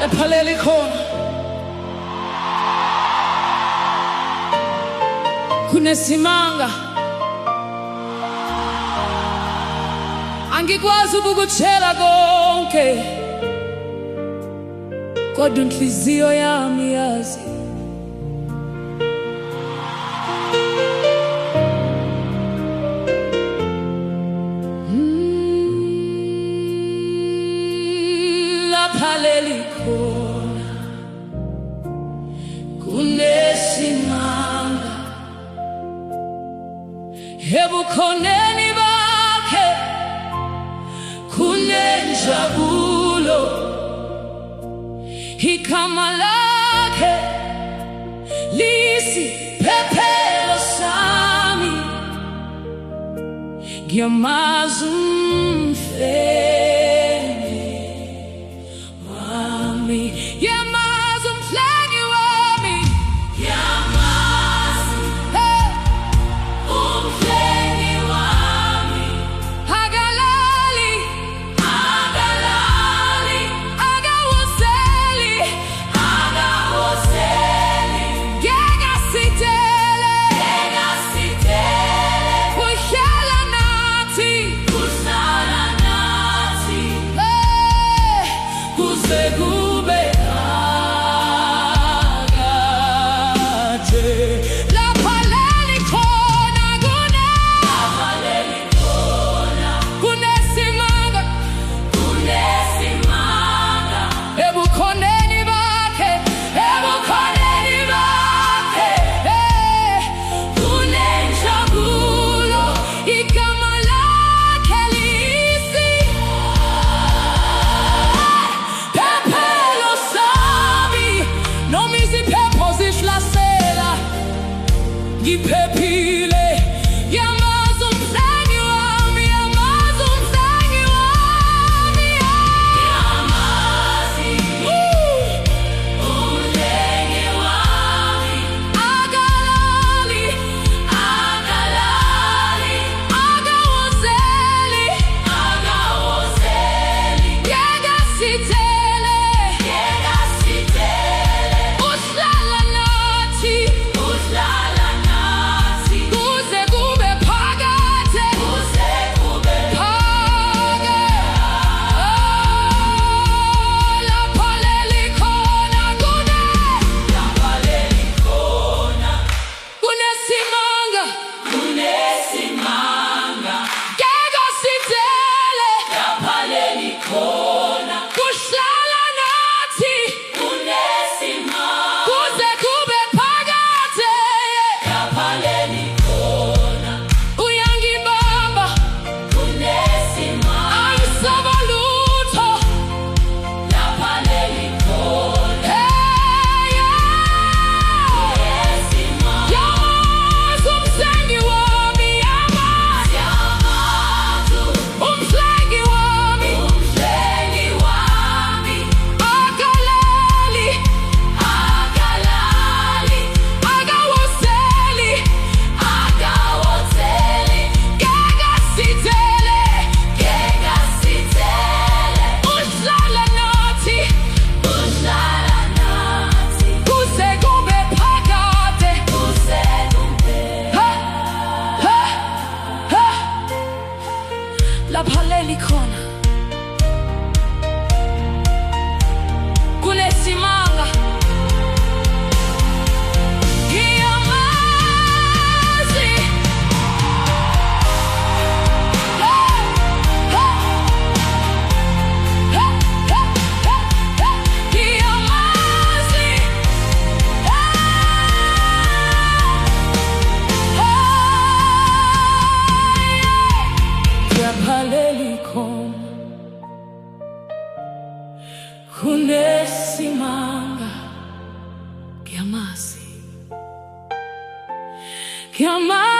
Ephaleli khona kunesimanga, angikwazi ukukutshela konke, kodwa inhliziyo yami yazi. Laphaleli khona kunesimanga, ebukhoneni bakhe kunenjabulo, igama lakhe liyisiphephelo sami, ngiyamazi umhlengi wami, ngiyamazi umhlengi wami, ngiyamazi umhlengi wami. Akalali, akalali, akawozeli, akawozeli, ngeke asitele, ngeke asitele, uhlala nathi, uhlala nathi, kuze kube kakade. Laphaleli khona kunesimanga, kunesimanga, ebukhoneni bakhe, ebukhoneni bakhe, kunenjabulo, igama lakhe liyisiphephelo sami, noma iziphepho zihlasela ngiphephile. Ngiyamazi umhlengi wami, ngiyamazi umhlengi wami, ngiyamazi umhlengi wami. Akalali, akalali, akawozeli, akawozeli, ngeke asitele, ngeke asitele, uhlala nathi, uhlala nathi, kuze kube phakade, kuze kube phakade. Laphaleli khona laphaleli khona kunesimanga, kunesimanga, ngeke asitele. Laphaleli khona kuhlala nathi, kunesimanga, kuze kube phakade. Laphaleli khona uyangibamba, kunesimanga, angisaba lutho. Laphaleli khona kunesimanga, yamazi umhlengi wami, yamazi umhlengi wami, umhlengi wami. Akalali, akalali, akawozeli, akawozeli, ngeke asitele, ngeke asitele, uhlala nathi, uhlala nathi, kuze kube phakade, kuze kube laphaleli khona kunesimanga, ngiyamazi, ngiyamazi, laphaleli khona kunesimanga, ngiyamazi, ngiyamazi.